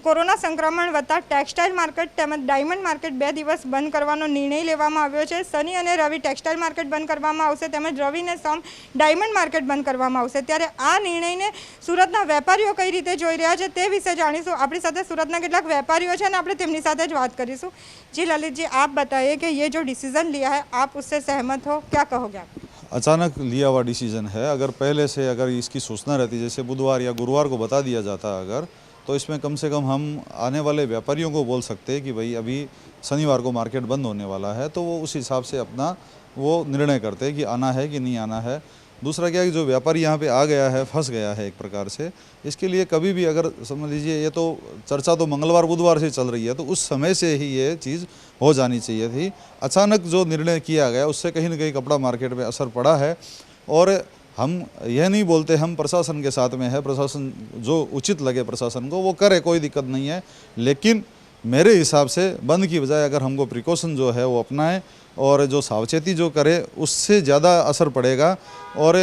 Corona સંક્રમણ વધતા textile market તેમજ ડાયમંડ માર્કેટ 2 દિવસ બંધ કરવાનો નિર્ણય લેવામાં આવ્યો છે। શનિ અને રવિ ટેક્સટાઇલ માર્કેટ બંધ કરવામાં આવશે તેમજ રવિ ને સોમ ડાયમંડ માર્કેટ બંધ કરવામાં આવશે। ત્યારે આ નિર્ણયને સુરતના વેપારીઓ કઈ રીતે જોઈ રહ્યા છે તે વિશે જાણીશું। આપણી સાથે સુરતના કેટલાક વેપારીઓ છે અને આપણે તેમની સાથે જ વાત કરીશું। जी ललित जी, आप बताइए कि ये जो डिसीजन लिया है आप उससे सहमत हो, क्या कहोगे आप? अचानक लिया हुआ डिसीजन है। अगर पहले से अगर इसकी सूचना रहती, जैसे बुधवार या गुरुवार को बता दिया जाता अगर, तो इसमें कम से कम हम आने वाले व्यापारियों को बोल सकते हैं कि भाई अभी शनिवार को मार्केट बंद होने वाला है, तो वो उस हिसाब से अपना वो निर्णय करते हैं कि आना है कि नहीं आना है। दूसरा क्या है कि जो व्यापारी यहाँ पे आ गया है, फंस गया है एक प्रकार से, इसके लिए कभी भी अगर समझ लीजिए, ये तो चर्चा तो मंगलवार बुधवार से चल रही है, तो उस समय से ही ये चीज़ हो जानी चाहिए थी। अचानक जो निर्णय किया गया उससे कहीं ना कहीं कपड़ा मार्केट में असर पड़ा है। और हम यह नहीं बोलते, हम प्रशासन के साथ में है, प्रशासन जो उचित लगे प्रशासन को वो करे, कोई दिक्कत नहीं है। लेकिन मेरे हिसाब से बंद की बजाय अगर हमको प्रिकॉशन जो है वो अपनाएं और जो सावचेती जो करे उससे ज़्यादा असर पड़ेगा। और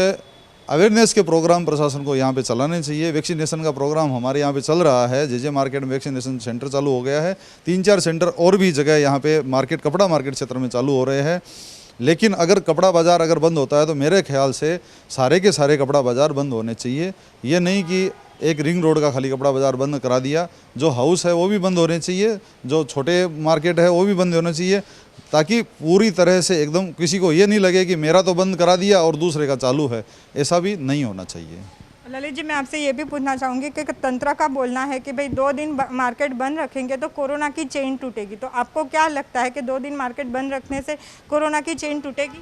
अवेयरनेस के प्रोग्राम प्रशासन को यहाँ पे चलाने चाहिए। वैक्सीनेशन का प्रोग्राम हमारे यहाँ पे चल रहा है। जे मार्केट में वैक्सीनेशन सेंटर चालू हो गया है, 3-4 सेंटर और भी जगह यहाँ पे मार्केट कपड़ा मार्केट क्षेत्र में चालू हो रहे हैं। लेकिन अगर कपड़ा बाज़ार अगर बंद होता है तो मेरे ख्याल से सारे के सारे कपड़ा बाज़ार बंद होने चाहिए। ये नहीं कि एक रिंग रोड का खाली कपड़ा बाज़ार बंद करा दिया। जो हाउस है वो भी बंद होने चाहिए, जो छोटे मार्केट है वो भी बंद होने चाहिए, ताकि पूरी तरह से एकदम किसी को ये नहीं लगे कि मेरा तो बंद करा दिया और दूसरे का चालू है। ऐसा भी नहीं होना चाहिए। ललित जी, मैं आपसे ये भी पूछना चाहूँगी कि तंत्र का बोलना है कि भाई 2 दिन मार्केट बंद रखेंगे तो कोरोना की चेन टूटेगी, तो आपको क्या लगता है कि 2 दिन मार्केट बंद रखने से कोरोना की चेन टूटेगी?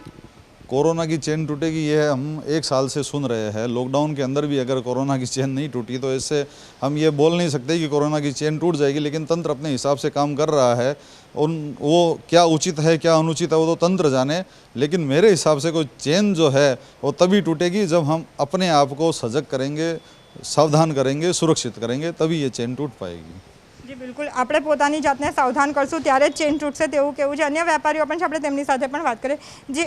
कोरोना की चेन टूटेगी ये हम 1 साल से सुन रहे हैं। लॉकडाउन के अंदर भी अगर कोरोना की चेन नहीं टूटी तो इससे हम ये बोल नहीं सकते कि कोरोना की चेन टूट जाएगी। लेकिन तंत्र अपने हिसाब से काम कर रहा है। वो क्या उचित है क्या अनुचित है वो तो तंत्र जाने। लेकिन मेरे हिसाब से कोई चेन जो है वो तभी टूटेगी जब हम अपने आप को सजग करेंगे, सावधान करेंगे, सुरक्षित करेंगे, तभी ये चेन टूट पाएगी। जी बिल्कुल, આપણે પોતાની જાતને સાવધાન કરશું ત્યારે જ ચેન તૂટશે તેવું કેવું છે। અન્ય વેપારીઓ પણ છે, આપણે તેમની સાથે પણ વાત કરીએ। जी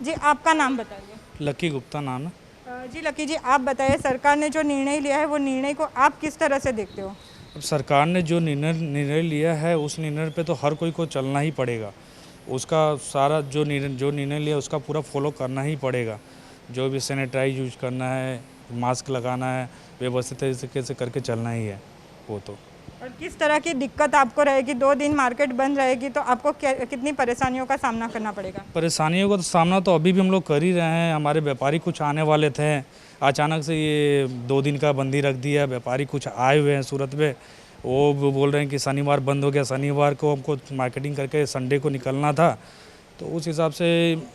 जी, आपका नाम बताइए। लकी गुप्ता नाम है। जी लकी जी, आप बताइए सरकार ने जो निर्णय लिया है वो निर्णय को आप किस तरह से देखते हो? अब सरकार ने जो निर्णय लिया है उस निर्णय पे तो हर कोई को चलना ही पड़ेगा। उसका सारा जो निर्णय लिया उसका पूरा फॉलो करना ही पड़ेगा। जो भी सैनिटाइज यूज करना है, मास्क लगाना है, व्यवस्थित तरीके से करके चलना ही है वो तो। और किस तरह की दिक्कत आपको रहेगी? 2 दिन मार्केट बंद रहेगी तो आपको कितनी परेशानियों का सामना करना पड़ेगा? परेशानियों का तो सामना तो अभी भी हम लोग कर ही रहे हैं। हमारे व्यापारी कुछ आने वाले थे, अचानक से ये 2 दिन का बंदी रख दिया। व्यापारी कुछ आए हुए हैं सूरत में, वो बोल रहे हैं कि शनिवार बंद हो गया, शनिवार को हमको मार्केटिंग करके संडे को निकलना था, तो उस हिसाब से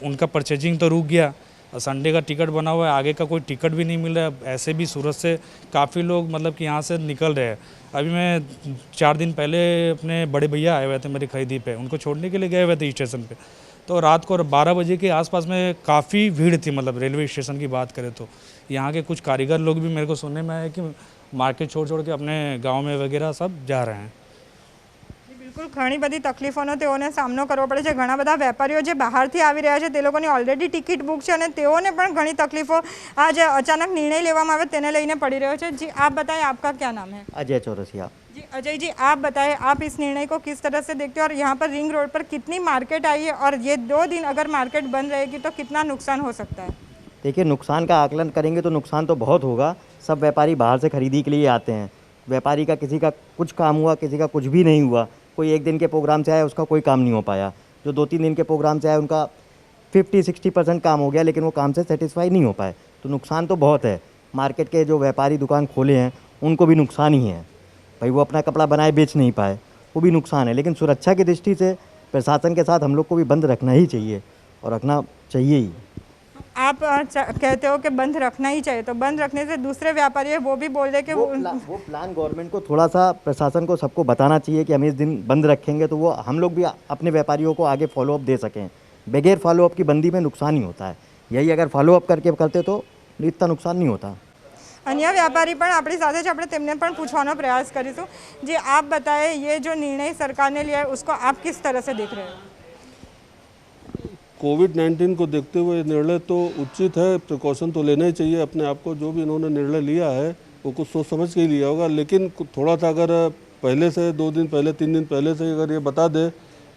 उनका परचेजिंग तो रुक गया। और संडे का टिकट बना हुआ है, आगे का कोई टिकट भी नहीं मिल रहा है। ऐसे भी सूरत से काफ़ी लोग मतलब कि यहाँ से निकल रहे हैं। अभी मैं 4 दिन पहले अपने बड़े भैया आए हुए थे मेरी खरीदी पे, उनको छोड़ने के लिए गए हुए थे स्टेशन पे, तो रात को 12 बजे के आसपास में काफ़ी भीड़ थी। मतलब रेलवे स्टेशन की बात करें तो यहाँ के कुछ कारीगर लोग भी मेरे को सुनने में आया कि मार्केट छोड़ के अपने गाँव में वगैरह सब जा रहे हैं। बिल्कुल, घणी बधी तकलीफोनो तेओने सामनो करवो पड़े छे। घणा बधा वेपारीओ जे बहारथी आवी रह्या छे ते लोकोनी ऑलरेडी टिकિટ बुक छे अने तेओने पण घणी तकलीफो आ जे अचानक निर्णय लेवामां आव्यो तेने लईने पड़ी रह्यो छे। जी आप बताएं, आपका क्या नाम है? अजय चौरसिया। जी अजय जी, आप बताएं आप इस निर्णय को किस तरह से देखते हो और यहाँ पर रिंग रोड पर कितनी मार्केट आई है और ये 2 दिन अगर मार्केट बंद रहेगी तो कितना नुकसान हो सकता है? देखिए, नुकसान का आकलन करेंगे तो नुकसान तो बहुत होगा। सब व्यापारी बाहर से खरीदी के लिए आते हैं। व्यापारी का किसी का कुछ काम हुआ, किसी का कुछ भी नहीं हुआ। कोई 1 दिन के प्रोग्राम से आया उसका कोई काम नहीं हो पाया। जो 2-3 दिन के प्रोग्राम से आया उनका 50-60% काम हो गया, लेकिन वो काम से सेटिस्फाई नहीं हो पाए। तो नुकसान तो बहुत है। मार्केट के जो व्यापारी दुकान खोले हैं उनको भी नुकसान ही है। भाई वो अपना कपड़ा बनाए बेच नहीं पाए, वो भी नुकसान है। लेकिन सुरक्षा की दृष्टि से प्रशासन के साथ हम लोग को भी बंद रखना ही चाहिए और रखना चाहिए ही। आप कहते हो कि बंद रखना ही चाहिए, तो बंद रखने से दूसरे व्यापारी है वो भी बोल रहे कि वो प्लान गवर्नमेंट को थोड़ा सा प्रशासन को सबको बताना चाहिए कि हम इस दिन बंद रखेंगे, तो वो हम लोग भी अपने व्यापारियों को आगे फॉलोअप दे सकें। बगैर फॉलोअप की बंदी में नुकसान ही होता है। यही अगर फॉलोअप करके करते तो इतना नुकसान नहीं होता। अन्य व्यापारी पण अपनी साथे छे, आपणे तेमने पण पूछवानो प्रयास करीशुं। जी आप बताएं, ये जो निर्णय सरकार ने लिया है उसको आप किस तरह से देख रहे हो? कोविड-19 को देखते हुए निर्णय तो उचित है, प्रिकॉशन तो लेना ही चाहिए अपने आप को। जो भी इन्होंने निर्णय लिया है वो कुछ सोच समझ के ही लिया होगा, लेकिन थोड़ा सा अगर पहले से 2 दिन पहले 3 दिन पहले से अगर ये बता दे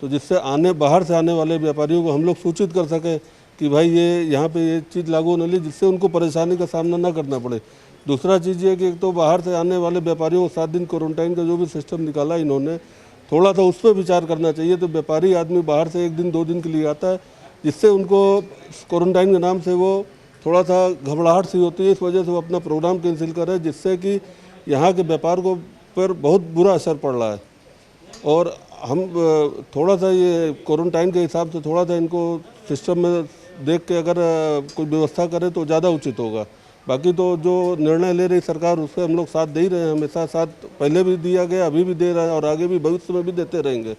तो जिससे बाहर से आने वाले व्यापारियों को हम लोग सूचित कर सकें कि भाई ये यहाँ पे ये चीज़ लागू होने लगी, जिससे उनको परेशानी का सामना ना करना पड़े। दूसरा चीज़ ये कि एक तो बाहर से आने वाले व्यापारियों को 7 दिन क्वारंटाइन का जो भी सिस्टम निकाला इन्होंने, थोड़ा सा उस पर विचार करना चाहिए। तो व्यापारी आदमी बाहर से 1 दिन 2 दिन के लिए आता है, जिससे उनको क्वारंटाइन के नाम से वो थोड़ा सा घबराहट सी होती है, इस वजह से वो अपना प्रोग्राम कैंसिल कर रहे हैं, जिससे कि यहाँ के व्यापार को पर बहुत बुरा असर पड़ रहा है। और हम थोड़ा सा ये क्वारंटाइन के हिसाब से थोड़ा सा इनको सिस्टम में देख के अगर कोई व्यवस्था करें तो ज़्यादा उचित होगा। बाकी तो जो निर्णय ले रही सरकार उससे हम लोग साथ दे ही रहे हैं, हमेशा साथ पहले भी दिया गया, अभी भी दे रहे हैं और आगे भी भविष्य में भी देते रहेंगे।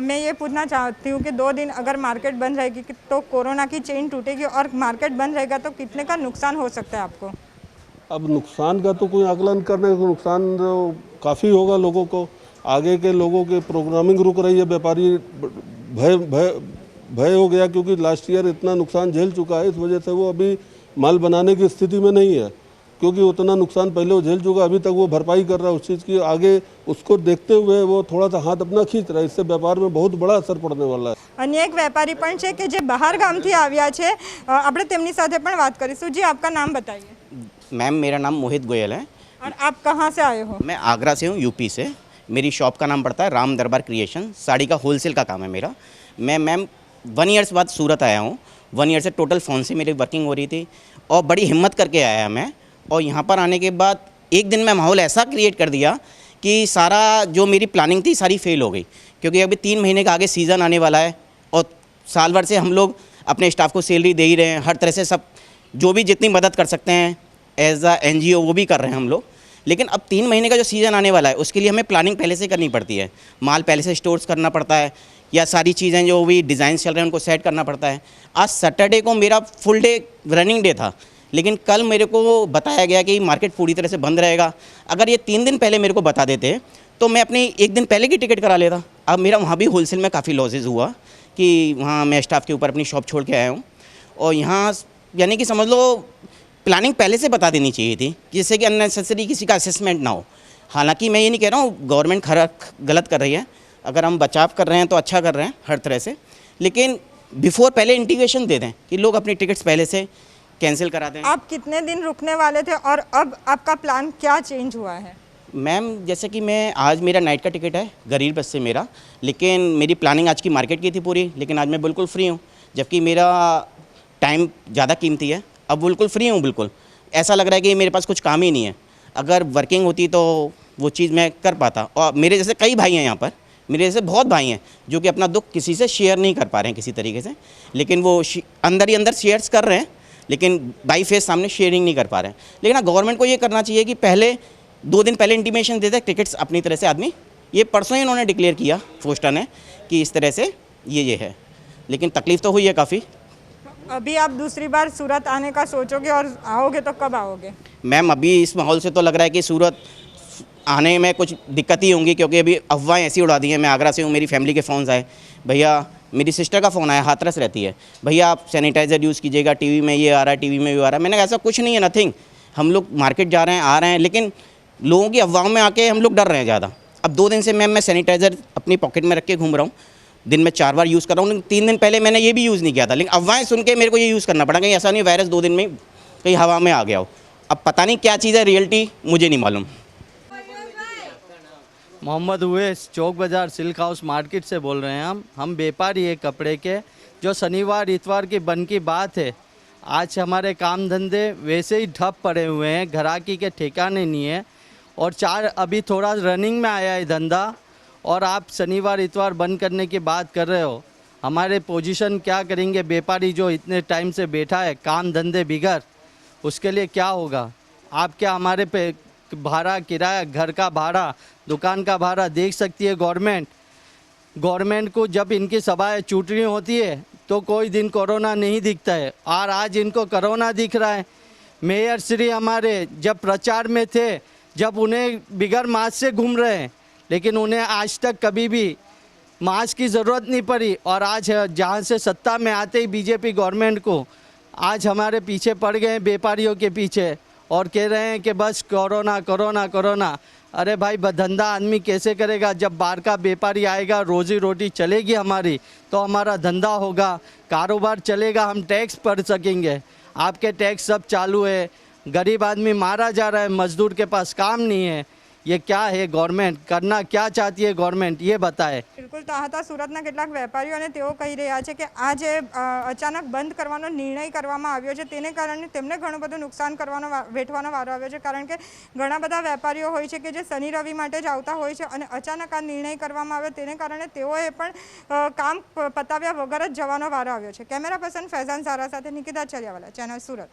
मैं ये पूछना चाहती हूँ कि 2 दिन अगर मार्केट बंद रहेगी तो कोरोना की चेन टूटेगी, और मार्केट बंद रहेगा तो कितने का नुकसान हो सकता है आपको? अब नुकसान का तो कोई आकलन करने का, नुकसान तो काफ़ी होगा लोगों को। आगे के लोगों के प्रोग्रामिंग रुक रही है, व्यापारी भय हो गया, क्योंकि लास्ट ईयर इतना नुकसान झेल चुका है, इस वजह से वो अभी माल बनाने की स्थिति में नहीं है, क्योंकि उतना नुकसान पहले वो झेल चुका, अभी तक वो भरपाई कर रहा है उस चीज़ की। आगे उसको देखते हुए वो थोड़ा सा हाथ अपना खींच रहा है, इससे व्यापार में बहुत बड़ा असर पड़ने वाला है। अन्य एक વેપારી પણ છે કે જે બહાર ગામથી આવ્યા છે, આપણે તેમની સાથે પણ વાત કરીશું। जी, आपका नाम बताइए। मैम, मेरा नाम मोहित गोयल है। और आप कहाँ से आए हो? मैं आगरा से हूँ, यूपी से। मेरी शॉप का नाम पड़ता है राम दरबार क्रिएशन। साड़ी का होलसेल का काम है मेरा। मैं मैम 1 ईयर्स बाद सूरत आया हूँ। 1 ईयर से टोटल फ़ोन से मेरी वर्किंग हो रही थी और बड़ी हिम्मत करके आया मैं। और यहाँ पर आने के बाद एक दिन में माहौल ऐसा क्रिएट कर दिया कि सारा जो मेरी प्लानिंग थी सारी फेल हो गई, क्योंकि अभी 3 महीने का आगे सीज़न आने वाला है और साल भर से हम लोग अपने स्टाफ को सैलरी दे ही रहे हैं। हर तरह से सब जो भी जितनी मदद कर सकते हैं एज अ NGO वो भी कर रहे हैं हम लोग। लेकिन अब 3 महीने का जो सीज़न आने वाला है उसके लिए हमें प्लानिंग पहले से करनी पड़ती है। माल पहले से स्टोर्स करना पड़ता है, या सारी चीज़ें जो भी डिज़ाइन चल रहे हैं उनको सेट करना पड़ता है। आज सैटरडे को मेरा फुल डे रनिंग डे था, लेकिन कल मेरे को बताया गया कि मार्केट पूरी तरह से बंद रहेगा। अगर ये 3 दिन पहले मेरे को बता देते तो मैं अपनी 1 दिन पहले की टिकट करा लेता। अब मेरा वहाँ भी होलसेल में काफ़ी लॉसेज हुआ कि वहाँ मैं स्टाफ के ऊपर अपनी शॉप छोड़ के आया हूँ। और यहाँ यानी कि समझ लो प्लानिंग पहले से बता देनी चाहिए थी, जिससे कि अननेसेसरी किसी का असेसमेंट ना हो। हालांकि मैं ये नहीं कह रहा हूँ गवर्नमेंट गलत कर रही है, अगर हम बचाव कर रहे हैं तो अच्छा कर रहे हैं हर तरह से, लेकिन बिफोर पहले इंटीग्रेशन दे दें कि लोग अपनी टिकट्स पहले से कैंसिल करा दें। आप कितने दिन रुकने वाले थे और अब आपका प्लान क्या चेंज हुआ है? मैम, जैसे कि मैं आज मेरा नाइट का टिकट है गरीब बस से मेरा, लेकिन मेरी प्लानिंग आज की मार्केट की थी पूरी, लेकिन आज मैं बिल्कुल फ्री हूँ, जबकि मेरा टाइम ज़्यादा कीमती है। अब बिल्कुल फ्री हूँ, बिल्कुल ऐसा लग रहा है कि मेरे पास कुछ काम ही नहीं है। अगर वर्किंग होती तो वो चीज़ मैं कर पाता। और मेरे जैसे कई भाई हैं यहाँ पर, मेरे जैसे बहुत भाई हैं जो कि अपना दुख किसी से शेयर नहीं कर पा रहे हैं किसी तरीके से, लेकिन वो अंदर ही अंदर शेयर्स कर रहे हैं, लेकिन बाई फेस सामने शेयरिंग नहीं कर पा रहे हैं। लेकिन गवर्नमेंट को ये करना चाहिए कि पहले 2 दिन पहले इंटीमेशन दे दे, टिकट्स अपनी तरह से आदमी, ये परसों ही इन्होंने डिक्लेयर किया फोस्टा ने कि इस तरह से ये है, लेकिन तकलीफ़ तो हुई है काफ़ी। अभी आप दूसरी बार सूरत आने का सोचोगे और आओगे तो कब आओगे? मैम, अभी इस माहौल से तो लग रहा है कि सूरत आने में कुछ दिक्कत ही होंगी, क्योंकि अभी अफवाहें ऐसी उड़ा दी हैं। मैं आगरा से हूँ, मेरी फैमिली के फ़ोन्स आए, भैया मेरी सिस्टर का फ़ोन आया, हाथरस रहती है, भैया आप सैनिटाइज़र यूज़ कीजिएगा, टीवी में ये आ रहा है, टीवी में ये आ रहा है। मैंने कहा ऐसा कुछ नहीं है, नथिंग। हम लोग मार्केट जा रहे हैं, आ रहे हैं, लेकिन लोगों की अफवाहों में आके हम लोग डर रहे हैं ज़्यादा। अब 2 दिन से मैम मैं सैनिटाइज़र अपनी पॉकेट में रख के घूम रहा हूँ, दिन में 4 बार यूज़ कर रहा हूँ। 3 दिन पहले मैंने ये भी यूज़ नहीं किया था, लेकिन अफवाहें सुन के मेरे को ये यूज़ करना पड़ा। कहीं ऐसा नहीं वायरस 2 दिन में कहीं हवा में आ गया हो। अब पता नहीं क्या चीज़ है, रियलिटी मुझे नहीं मालूम। मोहम्मद उवैस, चौक बाज़ार सिल्क हाउस मार्केट से बोल रहे हैं हम व्यापारी है कपड़े के। जो शनिवार इतवार की बंद की बात है, आज हमारे काम धंधे वैसे ही ठप पड़े हुए हैं, ग्राहकी के ठिकाने नहीं है। और 4 अभी थोड़ा रनिंग में आया है धंधा, और आप शनिवार इतवार बंद करने की बात कर रहे हो। हमारे पोजीशन क्या करेंगे व्यापारी जो इतने टाइम से बैठा है काम धंधे बिगड़, उसके लिए क्या होगा? आप क्या हमारे पे भाड़ा, किराया, घर का भाड़ा, दुकान का भाड़ा देख सकती है गवर्नमेंट? गवर्नमेंट को जब इनकी सभाएं चुटनी होती है तो कोई दिन कोरोना नहीं दिखता है, और आज इनको कोरोना दिख रहा है। मेयर श्री हमारे जब प्रचार में थे, जब उन्हें बिगर मास्क से घूम रहे हैं, लेकिन उन्हें आज तक कभी भी मास्क की ज़रूरत नहीं पड़ी। और आज जहाँ से सत्ता में आते ही बीजेपी गवर्नमेंट को आज हमारे पीछे पड़ गए हैं, व्यापारियों के पीछे, और कह रहे हैं कि बस कोरोना कोरोना कोरोना। अरे भाई धंधा आदमी कैसे करेगा? जब बाहर का व्यापारी आएगा, रोजी रोटी चलेगी हमारी, तो हमारा धंधा होगा, कारोबार चलेगा, हम टैक्स भर सकेंगे। आपके टैक्स सब चालू है, गरीब आदमी मारा जा रहा है, मजदूर के पास काम नहीं है। ये क्या है? गवर्नमेंट करना क्या चाहती है गवर्नमेंट, ये बताए। બિલકુલ તો આ હતા સુરતના કેટલાક વેપારીઓ અને તેઓ કહી રહ્યા છે કે આ જે અચાનક બંધ કરવાનો નિર્ણય કરવામાં આવ્યો છે તેને કારણે તેમને ઘણું બધું નુકસાન વેઠવાનો વારો આવ્યો છે, કારણ કે ઘણા બધા વેપારીઓ હોય છે કે જે શનિ રવિ માટે જ આવતા હોય છે અને અચાનક આ નિર્ણય કરવામાં આવ્યો તેને કારણે તેઓએ પણ કામ પતાવ્યા વગર જ જવાનો વારો આવ્યો છે। કેમેરા પર્સન ફૈઝાન સારા સાથે નિકિતા ચલિયાવાલા, ચેનલ સુરત।